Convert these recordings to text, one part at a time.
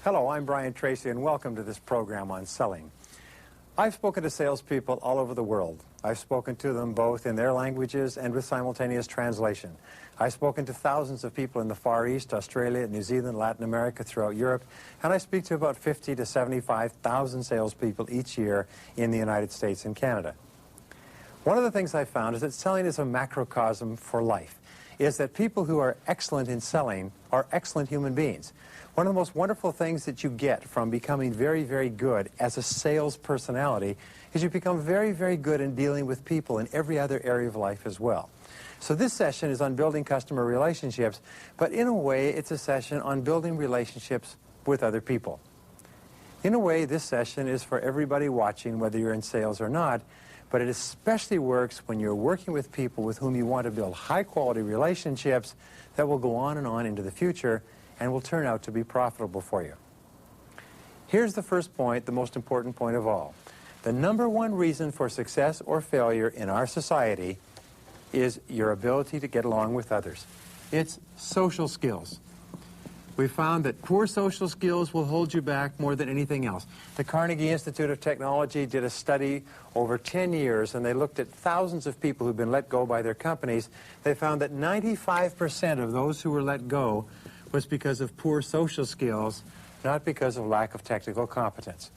Hello, I'm Brian Tracy, and welcome to this program on selling. I've spoken to salespeople all over the world. I've spoken to them both in their languages and with simultaneous translation. I've spoken to thousands of people in the Far East, Australia, New Zealand, Latin America, throughout Europe, and I speak to about 50 to 75,000 salespeople each year in the United States and Canada. One of the things I found is that selling is a macrocosm for life, is that people who are excellent in selling are excellent human beings. One of the most wonderful things that you get from becoming very, very good as a sales personality is you become very, very good in dealing with people in every other area of life as well. So this session is on building customer relationships, but in a way it's a session on building relationships with other people. In a way, this session is for everybody watching, whether you're in sales or not, but it especially works when you're working with people with whom you want to build high-quality relationships that will go on and on into the future and will turn out to be profitable for you. Here's the first point, the most important point of all. The number one reason for success or failure in our society is your ability to get along with others. It's social skills. We found that poor social skills will hold you back more than anything else. The Carnegie Institute of Technology did a study over 10 years, and they looked at thousands of people who've been let go by their companies. They found that 95% of those who were let go was because of poor social skills, not because of lack of technical competence.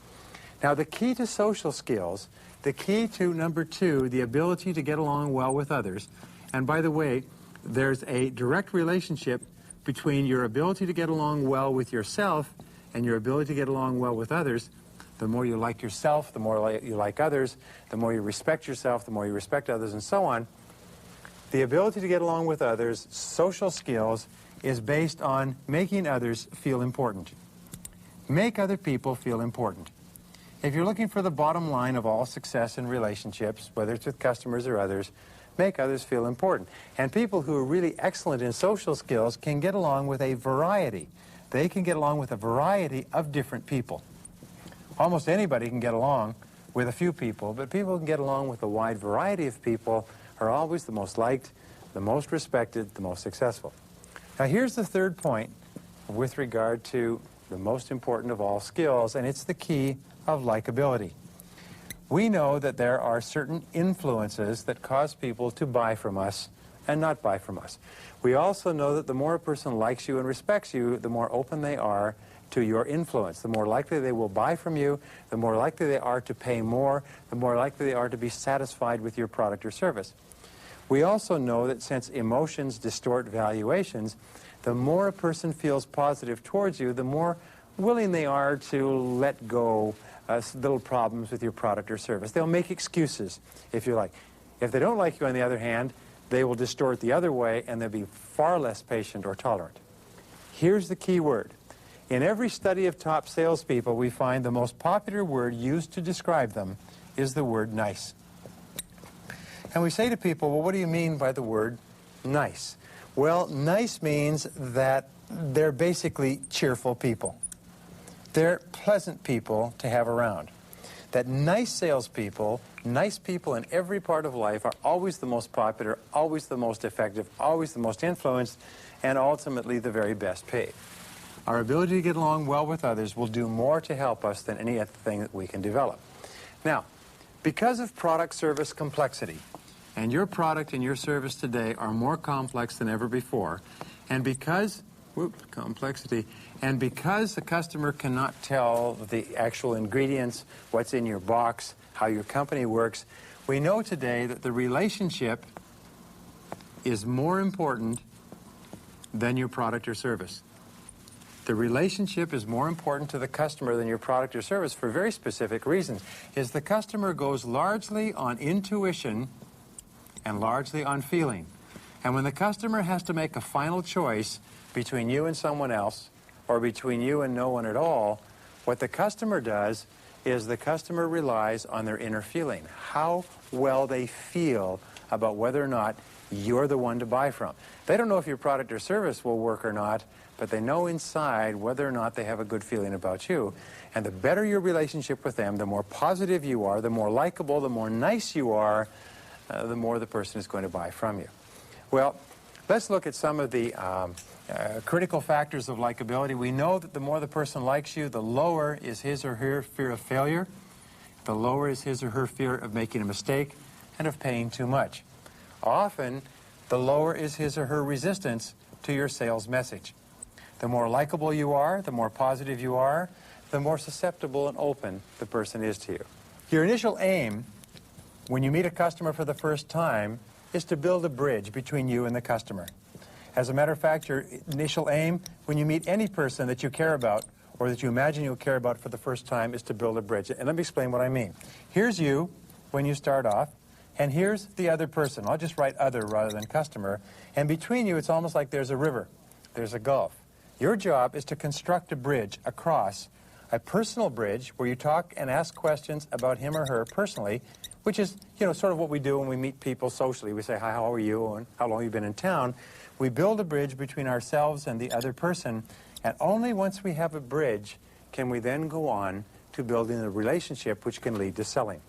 Now, the key to social skills, the key to number two, the ability to get along well with others, and by the way, there's a direct relationship between your ability to get along well with yourself and your ability to get along well with others. The more you like yourself, the more you like others, the more you respect yourself, the more you respect others, and so on. The ability to get along with others, social skills, is based on making others feel important. Make other people feel important. If you're looking for the bottom line of all success in relationships, whether it's with customers or others, make others feel important. And people who are really excellent in social skills can get along with a variety. They can get along with a variety of different people. Almost anybody can get along with a few people, but people who can get along with a wide variety of people are always the most liked, the most respected, the most successful. Now here's the third point with regard to the most important of all skills, and it's the key of likability. We know that there are certain influences that cause people to buy from us and not buy from us. We also know that the more a person likes you and respects you, the more open they are to your influence. The more likely they will buy from you, the more likely they are to pay more, the more likely they are to be satisfied with your product or service. We also know that since emotions distort valuations, the more a person feels positive towards you, the more willing they are to let go little problems with your product or service. They'll make excuses, if you like. If they don't like you, on the other hand, they will distort the other way, and they'll be far less patient or tolerant. Here's the key word. In every study of top salespeople, we find the most popular word used to describe them is the word nice. And we say to people, well, what do you mean by the word nice? Well, nice means that they're basically cheerful people. They're pleasant people to have around. That nice salespeople, nice people in every part of life are always the most popular, always the most effective, always the most influenced, and ultimately the very best paid. Our ability to get along well with others will do more to help us than any other thing that we can develop. Now, because of product service complexity, and your product and your service today are more complex than ever before, and because complexity, and because the customer cannot tell the actual ingredients, what's in your box, how your company works, we know today that the relationship is more important than your product or service. The relationship is more important to the customer than your product or service for very specific reasons. Is the customer goes largely on intuition and largely on feeling. And when the customer has to make a final choice between you and someone else, or between you and no one at all, what the customer does is the customer relies on their inner feeling, how well they feel about whether or not you're the one to buy from. They don't know if your product or service will work or not, but they know inside whether or not they have a good feeling about you. And the better your relationship with them, the more positive you are, the more likable, the more nice you are, the more the person is going to buy from you. Well, Let's look at some of the critical factors of likability. We know that the more the person likes you, the lower is his or her fear of failure, the lower is his or her fear of making a mistake and of paying too much. Often, the lower is his or her resistance to your sales message. The more likable you are, the more positive you are, the more susceptible and open the person is to you. Your initial aim when you meet a customer for the first time is to build a bridge between you and the customer. As a matter of fact, your initial aim when you meet any person that you care about or that you imagine you'll care about for the first time is to build a bridge. And let me explain what I mean. Here's you when you start off, and here's the other person. I'll just write other rather than customer. And between you, it's almost like there's a river. There's a gulf. Your job is to construct a bridge across, a personal bridge where you talk and ask questions about him or her personally, which is, sort of what we do when we meet people socially. We say, hi, how are you, and how long have you been in town? We build a bridge between ourselves and the other person, and only once we have a bridge can we then go on to building a relationship which can lead to selling.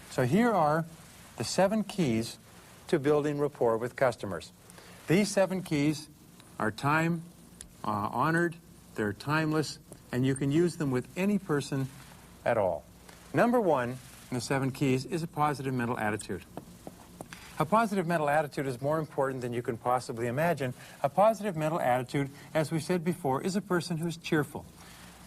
So here are the 7 keys to building rapport with customers. These 7 keys are time honored, they're timeless, and you can use them with any person at all. Number 1 in the 7 keys is a positive mental attitude. A positive mental attitude is more important than you can possibly imagine. A positive mental attitude, as we said before, is a person who's cheerful.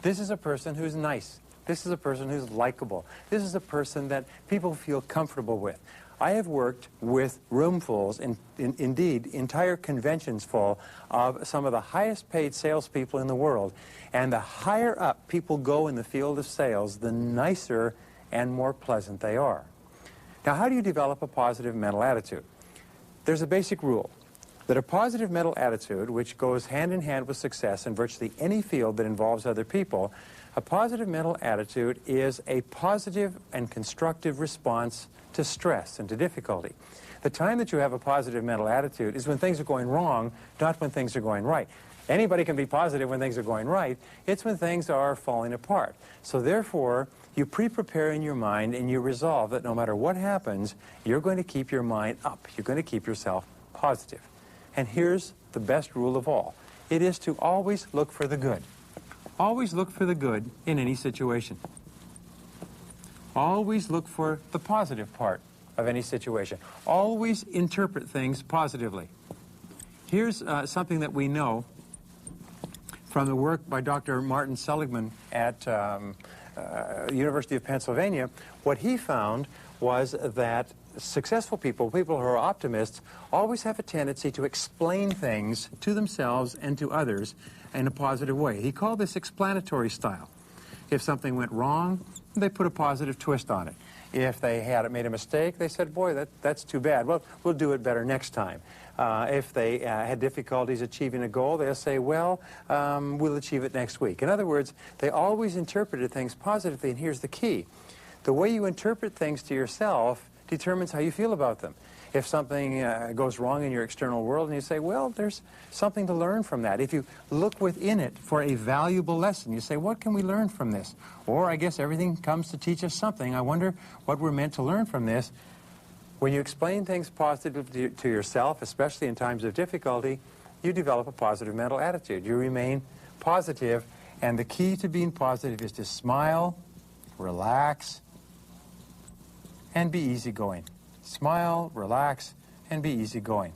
This is a person who's nice. This is a person who's likable. This is a person that people feel comfortable with. I have worked with roomfuls, indeed, entire conventions full of some of the highest paid salespeople in the world. And the higher up people go in the field of sales, the nicer and more pleasant they are. Now, how do you develop a positive mental attitude? There's a basic rule that a positive mental attitude, which goes hand in hand with success in virtually any field that involves other people, a positive mental attitude is a positive and constructive response to stress and to difficulty. The time that you have a positive mental attitude is when things are going wrong, not when things are going right. Anybody can be positive when things are going right. It's when things are falling apart. So therefore, you pre-prepare in your mind and you resolve that no matter what happens, you're going to keep your mind up. You're going to keep yourself positive. And here's the best rule of all. It is to always look for the good. Always look for the good in any situation. Always look for the positive part of any situation. Always interpret things positively. Here's something that we know from the work by Dr. Martin Seligman at University of Pennsylvania. What he found was that successful people, people who are optimists, always have a tendency to explain things to themselves and to others in a positive way. He called this explanatory style. If something went wrong, they put a positive twist on it. If they had made a mistake, they said, boy, that's too bad. Well, we'll do it better next time. If they had difficulties achieving a goal, they'll say, well, we'll achieve it next week. In other words, they always interpreted things positively, and here's the key. The way you interpret things to yourself determines how you feel about them. If something goes wrong in your external world and you say, well, there's something to learn from that. If you look within it for a valuable lesson, you say, what can we learn from this? Or I guess everything comes to teach us something. I wonder what we're meant to learn from this. When you explain things positively to yourself, especially in times of difficulty, you develop a positive mental attitude. You remain positive, and the key to being positive is to smile, relax, and be easygoing. Smile, relax, and be easygoing.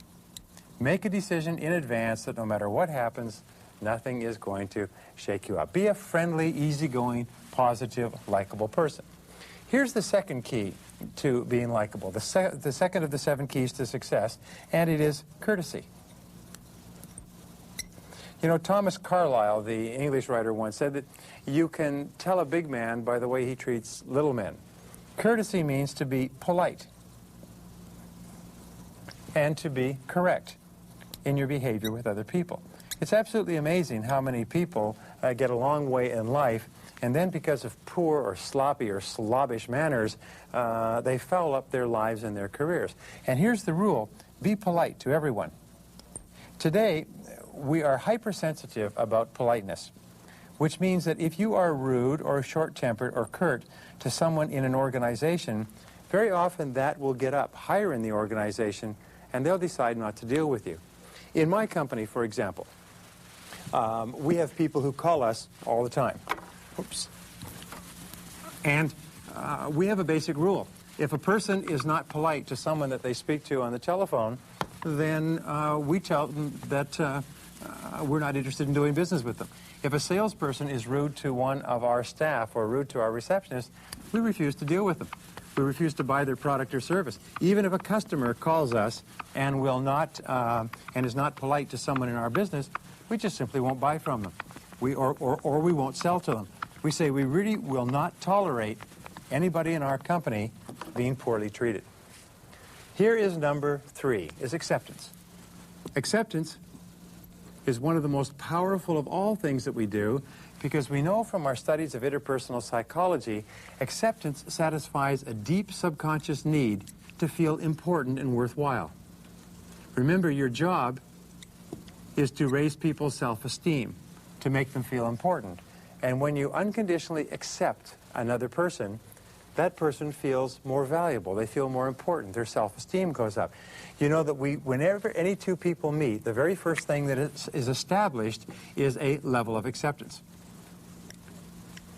Make a decision in advance that no matter what happens, nothing is going to shake you up. Be a friendly, easygoing, positive, likable person. Here's the second key to being likable, the second of the 7 keys to success, and it is courtesy. You know, Thomas Carlyle, the English writer, once said that you can tell a big man by the way he treats little men. Courtesy means to be polite and to be correct in your behavior with other people. It's absolutely amazing how many people get a long way in life, and then because of poor or sloppy or slobbish manners, they foul up their lives and their careers. And here's the rule: be polite to everyone. Today, we are hypersensitive about politeness, which means that if you are rude or short-tempered or curt to someone in an organization, very often that will get up higher in the organization and they'll decide not to deal with you. In my company, for example, we have people who call us all the time. Oops. And we have a basic rule. If a person is not polite to someone that they speak to on the telephone, then we tell them that we're not interested in doing business with them. If a salesperson is rude to one of our staff or rude to our receptionist, we refuse to deal with them. We refuse to buy their product or service. Even if a customer calls us and will not and is not polite to someone in our business, we just simply won't buy from them. Or we won't sell to them. We say we really will not tolerate anybody in our company being poorly treated. Here is number 3, is acceptance. Acceptance is one of the most powerful of all things that we do, because we know from our studies of interpersonal psychology, acceptance satisfies a deep subconscious need to feel important and worthwhile. Remember, your job is to raise people's self-esteem, to make them feel important. And when you unconditionally accept another person, that person feels more valuable. They feel more important. Their self-esteem goes up. You know that whenever any two people meet, the very first thing that is established is a level of acceptance.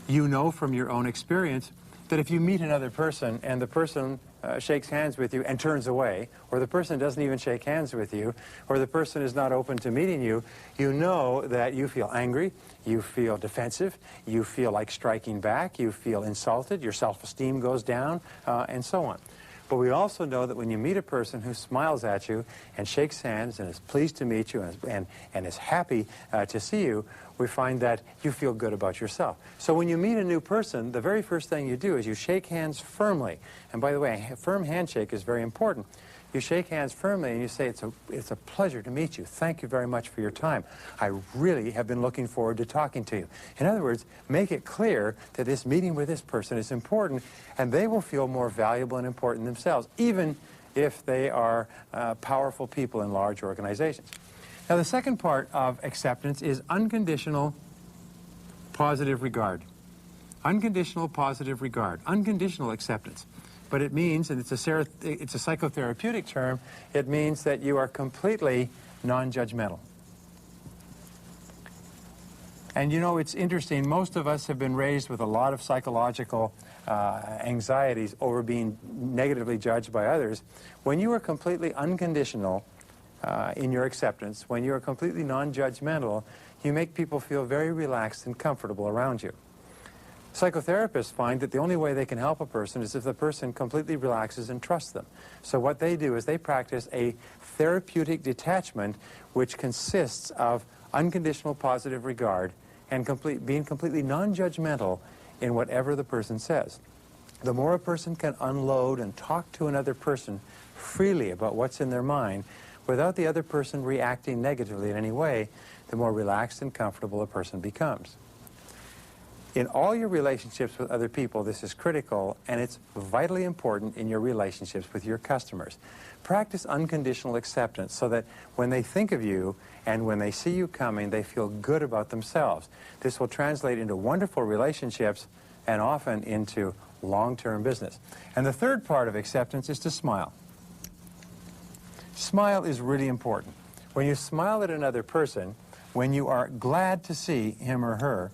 You know from your own experience that if you meet another person and the person shakes hands with you and turns away, or the person doesn't even shake hands with you, or the person is not open to meeting you, you know that you feel angry, you feel defensive, you feel like striking back, you feel insulted, your self-esteem goes down, and so on. But we also know that when you meet a person who smiles at you and shakes hands and is pleased to meet you and is happy to see you, we find that you feel good about yourself. So when you meet a new person, the very first thing you do is you shake hands firmly. And by the way, a firm handshake is very important. You shake hands firmly and you say, it's a pleasure to meet you. Thank you very much for your time. I really have been looking forward to talking to you. In other words, make it clear that this meeting with this person is important, and they will feel more valuable and important themselves, even if they are powerful people in large organizations. Now, the second part of acceptance is unconditional positive regard. Unconditional positive regard. Unconditional acceptance. But it means, and it's a psychotherapeutic term, it means that you are completely non-judgmental. And you know, it's interesting, most of us have been raised with a lot of psychological anxieties over being negatively judged by others. When you are completely unconditional in your acceptance, when you are completely non-judgmental, you make people feel very relaxed and comfortable around you. Psychotherapists find that the only way they can help a person is if the person completely relaxes and trusts them. So what they do is they practice a therapeutic detachment, which consists of unconditional positive regard and being completely non-judgmental in whatever the person says. The more a person can unload and talk to another person freely about what's in their mind without the other person reacting negatively in any way, the more relaxed and comfortable a person becomes. In all your relationships with other people, this is critical, and it's vitally important in your relationships with your customers. Practice unconditional acceptance so that when they think of you and when they see you coming, they feel good about themselves. This will translate into wonderful relationships and often into long-term business. And the third part of acceptance is to smile. Smile is really important. When you smile at another person, when you are glad to see him or her,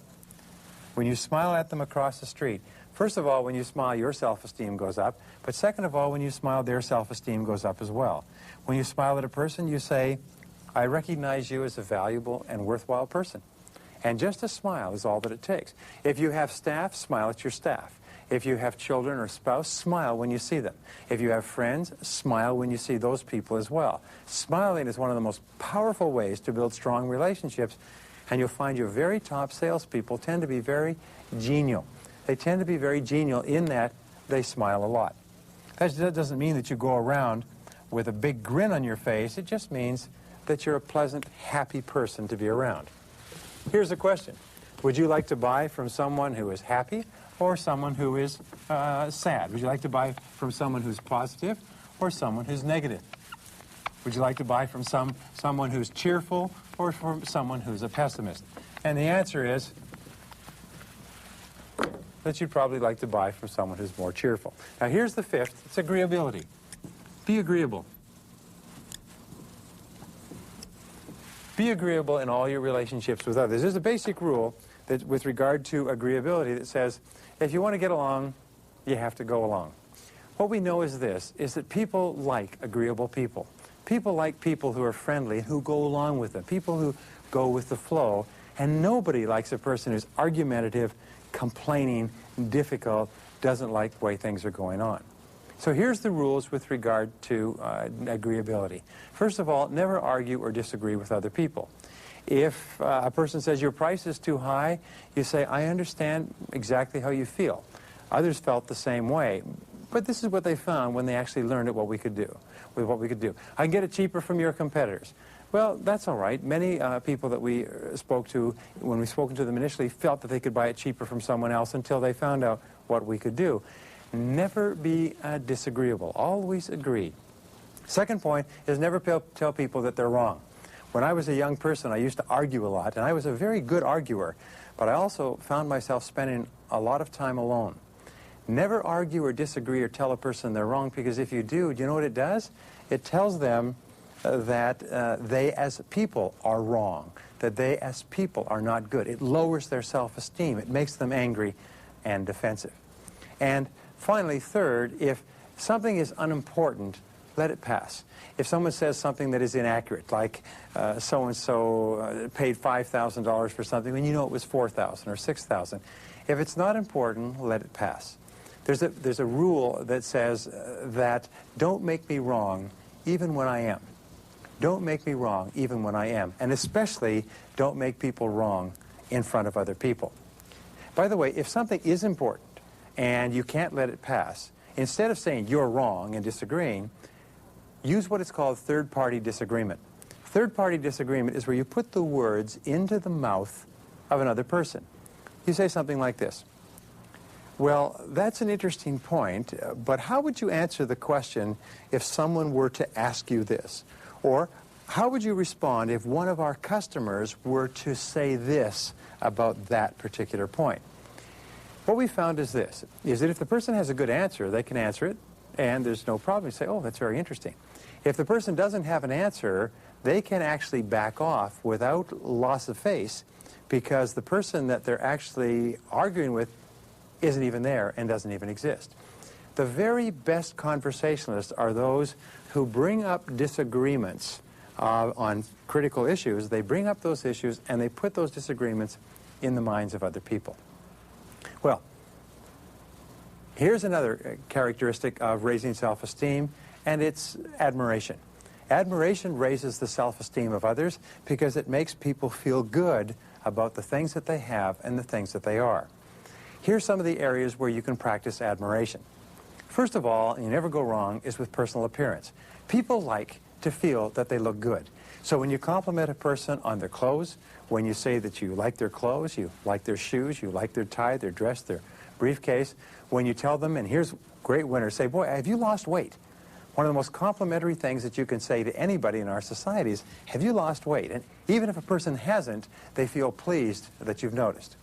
when you smile at them across the street, first of all, when you smile, your self-esteem goes up. But second of all, when you smile, their self-esteem goes up as well. When you smile at a person, you say, I recognize you as a valuable and worthwhile person. And just a smile is all that it takes. If you have staff, smile at your staff. If you have children or spouse, smile when you see them. If you have friends, smile when you see those people as well. Smiling is one of the most powerful ways to build strong relationships. And you'll find your very top salespeople tend to be very genial. They tend to be very genial in that they smile a lot. That doesn't mean that you go around with a big grin on your face. It just means that you're a pleasant, happy person to be around. Here's a question. Would you like to buy from someone who is happy or someone who is sad? Would you like to buy from someone who's positive or someone who's negative? Would you like to buy from someone who's cheerful or from someone who's a pessimist? And the answer is that you'd probably like to buy from someone who's more cheerful. Now here's the fifth. It's agreeability. Be agreeable. Be agreeable in all your relationships with others. There's a basic rule that, with regard to agreeability, that says if you want to get along, you have to go along. What we know is this, is that people like agreeable people. People like people who are friendly and who go along with them, people who go with the flow, and nobody likes a person who's argumentative, complaining, difficult, doesn't like the way things are going on. So here's the rules with regard to agreeability. First of all, never argue or disagree with other people. If a person says your price is too high, you say, I understand exactly how you feel. Others felt the same way, but this is what they found when they actually learned what we could do. I can get it cheaper from your competitors. Well, that's all right. Many people that we spoke to, when we spoke to them initially, felt that they could buy it cheaper from someone else until they found out what we could do. Never be disagreeable. Always agree. Second point is never tell people that they're wrong. When I was a young person, I used to argue a lot, and I was a very good arguer, but I also found myself spending a lot of time alone. Never argue or disagree or tell a person they're wrong, because if you do you know what it does? It tells them that they as people are wrong, that they as people are not good. It lowers their self-esteem. It makes them angry and defensive. And finally, third, if something is unimportant, let it pass. If someone says something that is inaccurate, like so-and-so paid $5,000 for something when you know it was $4,000 or $6,000, if it's not important, let it pass. There's a rule that says that don't make me wrong even when I am. Don't make me wrong even when I am. And especially don't make people wrong in front of other people. By the way, if something is important and you can't let it pass, instead of saying you're wrong and disagreeing, use what is called third-party disagreement. Third-party disagreement is where you put the words into the mouth of another person. You say something like this. Well, that's an interesting point, but how would you answer the question if someone were to ask you this? Or how would you respond if one of our customers were to say this about that particular point? What we found is this, is that if the person has a good answer, they can answer it, and there's no problem. You say, oh, that's very interesting. If the person doesn't have an answer, they can actually back off without loss of face, because the person that they're actually arguing with isn't even there and doesn't even exist. The very best conversationalists are those who bring up disagreements on critical issues. They bring up those issues and they put those disagreements in the minds of other people. Well, here's another characteristic of raising self-esteem, and it's admiration. Admiration raises the self-esteem of others because it makes people feel good about the things that they have and the things that they are. Here's some of the areas where you can practice admiration. First of all, you never go wrong, is with personal appearance. People like to feel that they look good. So when you compliment a person on their clothes, when you say that you like their clothes, you like their shoes, you like their tie, their dress, their briefcase, when you tell them, and here's great winners, say, boy, have you lost weight? One of the most complimentary things that you can say to anybody in our society is, have you lost weight? And even if a person hasn't, they feel pleased that you've noticed.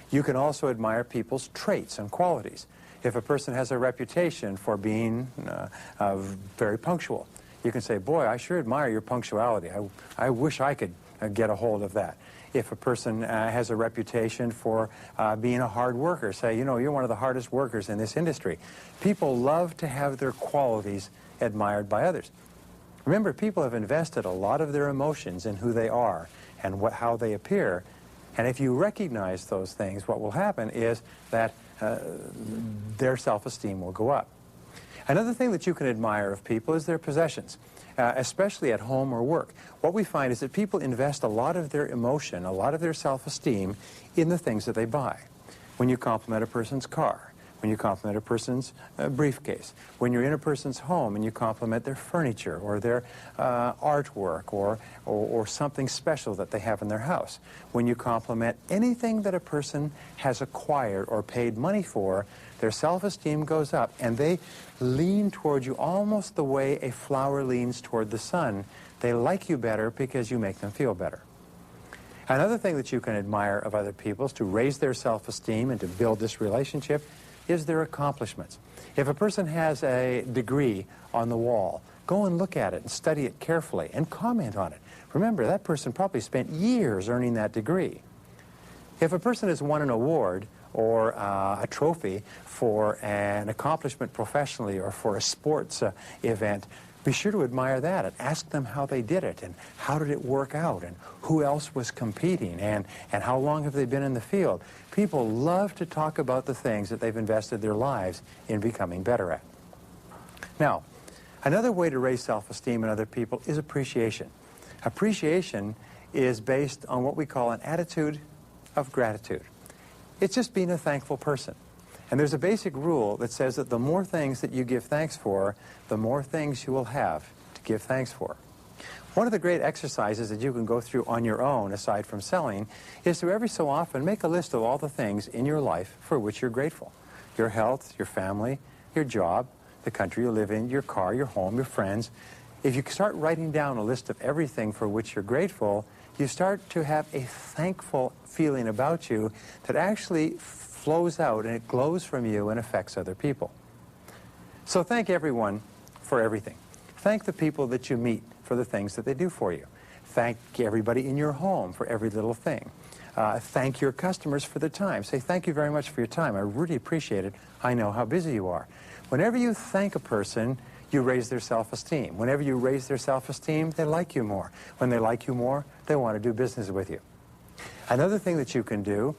You can also admire people's traits and qualities. If a person has a reputation for being very punctual, you can say, boy, I sure admire your punctuality. I wish I could get a hold of that. If a person has a reputation for being a hard worker, say, you know, you're one of the hardest workers in this industry. People love to have their qualities admired by others. Remember, people have invested a lot of their emotions in who they are and how they appear. And if you recognize those things, what will happen is that their self-esteem will go up. Another thing that you can admire of people is their possessions, especially at home or work. What we find is that people invest a lot of their emotion, a lot of their self-esteem in the things that they buy. When you compliment a person's car, when you compliment a person's briefcase, when you're in a person's home and you compliment their furniture or their artwork or something special that they have in their house, when you compliment anything that a person has acquired or paid money for, their self-esteem goes up and they lean toward you almost the way a flower leans toward the sun. They like you better because you make them feel better. Another thing that you can admire of other people is to raise their self-esteem and to build this relationship is their accomplishments. If a person has a degree on the wall go and look at it and study it carefully and comment on it. Remember, that person probably spent years earning that degree. If a person has won an award or a trophy for an accomplishment professionally or for a sports event, be sure to admire that and ask them how they did it and how did it work out and who else was competing and how long have they been in the field. People love to talk about the things that they've invested their lives in becoming better at. Now, another way to raise self-esteem in other people is appreciation. Appreciation is based on what we call an attitude of gratitude. It's just being a thankful person. And there's a basic rule that says that the more things that you give thanks for, the more things you will have to give thanks for. One of the great exercises that you can go through on your own, aside from selling, is to every so often make a list of all the things in your life for which you're grateful. Your health, your family, your job, the country you live in, your car, your home, your friends. If you start writing down a list of everything for which you're grateful, you start to have a thankful feeling about you that actually flows out and it glows from you and affects other people. So thank everyone for everything. Thank the people that you meet for the things that they do for you. Thank everybody in your home for every little thing. Thank your customers for their time. Say, thank you very much for your time. I really appreciate it. I know how busy you are. Whenever you thank a person, you raise their self-esteem. Whenever you raise their self-esteem, they like you more. When they like you more, they want to do business with you. Another thing that you can do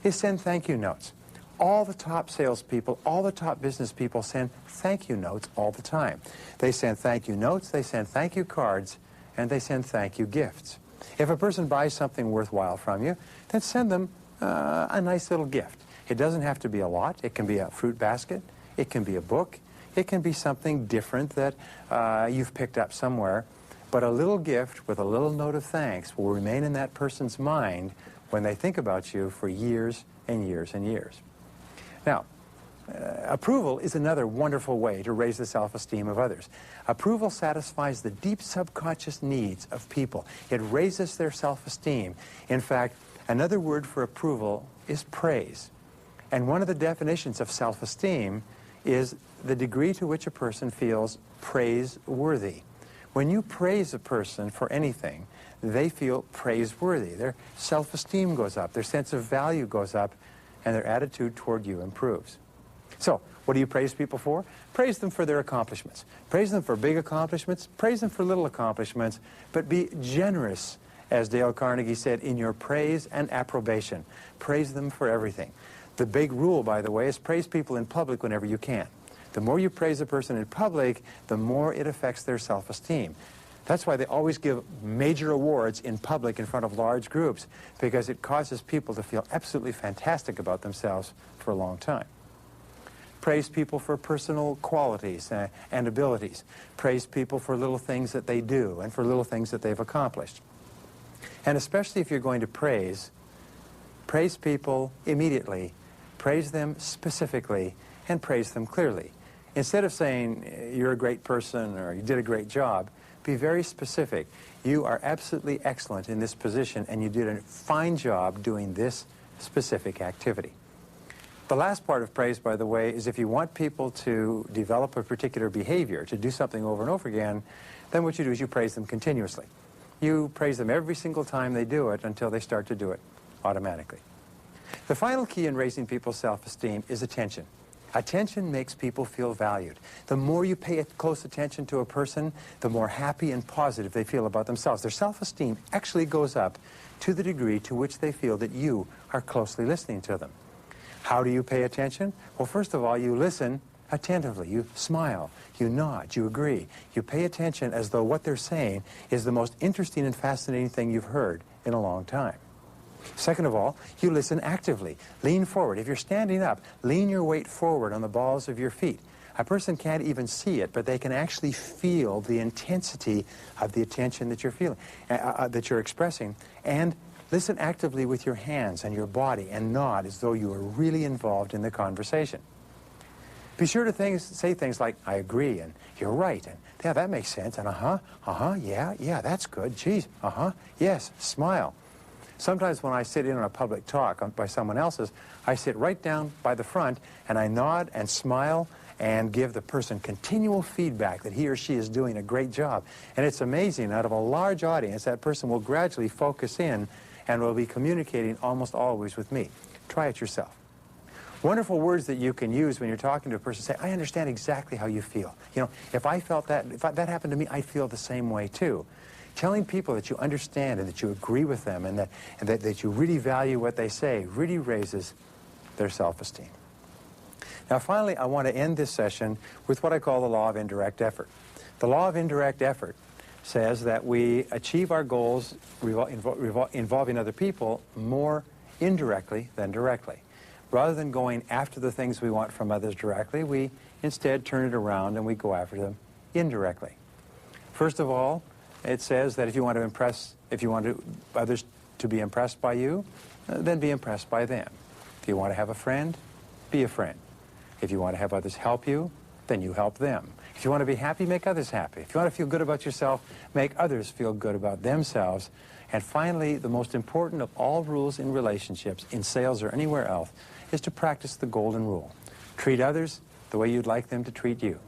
is send thank you notes. All the top salespeople, all the top business people send thank you notes all the time. They send thank you notes, they send thank you cards, and they send thank you gifts. If a person buys something worthwhile from you, then send them a nice little gift. It doesn't have to be a lot. It can be a fruit basket. It can be a book. It can be something different that you've picked up somewhere. But a little gift with a little note of thanks will remain in that person's mind when they think about you for years and years and years. Now, approval is another wonderful way to raise the self-esteem of others. Approval satisfies the deep subconscious needs of people. It raises their self-esteem. In fact, another word for approval is praise. And one of the definitions of self-esteem is the degree to which a person feels praiseworthy. When you praise a person for anything, they feel praiseworthy. Their self-esteem goes up, their sense of value goes up, and their attitude toward you improves. So, what do you praise people for? Praise them for their accomplishments. Praise them for big accomplishments. Praise them for little accomplishments. But be generous, as Dale Carnegie said, in your praise and approbation. Praise them for everything. The big rule, by the way, is praise people in public whenever you can. The more you praise a person in public, the more it affects their self-esteem. That's why they always give major awards in public in front of large groups, because it causes people to feel absolutely fantastic about themselves for a long time. Praise people for personal qualities and abilities. Praise people for little things that they do and for little things that they've accomplished. And especially if you're going to praise people immediately. Praise them specifically and praise them clearly. Instead of saying you're a great person or you did a great job, be very specific. You are absolutely excellent in this position and you did a fine job doing this specific activity. The last part of praise, by the way, is if you want people to develop a particular behavior, to do something over and over again, then what you do is you praise them continuously. You praise them every single time they do it until they start to do it automatically. The final key in raising people's self-esteem is attention. Attention makes people feel valued. The more you pay close attention to a person, the more happy and positive they feel about themselves. Their self-esteem actually goes up to the degree to which they feel that you are closely listening to them. How do you pay attention? Well, first of all, you listen attentively. You smile, you nod, you agree. You pay attention as though what they're saying is the most interesting and fascinating thing you've heard in a long time. Second of all, you listen actively. Lean forward. If you're standing up, lean your weight forward on the balls of your feet. A person can't even see it, but they can actually feel the intensity of the attention that you're feeling, that you're expressing. And listen actively with your hands and your body and nod as though you are really involved in the conversation. Be sure to say things like, I agree, and you're right, and yeah, that makes sense, and yeah, that's good, geez, yes, smile. Sometimes when I sit in on a public talk by someone else's, I sit right down by the front and I nod and smile and give the person continual feedback that he or she is doing a great job. And it's amazing, out of a large audience, that person will gradually focus in and will be communicating almost always with me. Try it yourself. Wonderful words that you can use when you're talking to a person. Say, I understand exactly how you feel. You know, if that happened to me, I'd feel the same way too. Telling people that you understand and that you agree with them and that you really value what they say really raises their self-esteem. Now finally, I want to end this session with what I call the law of indirect effort. The law of indirect effort says that we achieve our goals involving other people more indirectly than directly. Rather than going after the things we want from others directly, we instead turn it around and we go after them indirectly. First of all, it says that if you want others to be impressed by you, then be impressed by them. If you want to have a friend, be a friend. If you want to have others help you, then you help them. If you want to be happy, make others happy. If you want to feel good about yourself, make others feel good about themselves. And finally, the most important of all rules in relationships, in sales or anywhere else, is to practice the golden rule. Treat others the way you'd like them to treat you.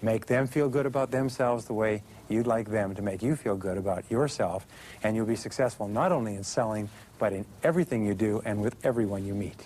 Make them feel good about themselves the way you'd like them to make you feel good about yourself, and you'll be successful not only in selling, but in everything you do and with everyone you meet.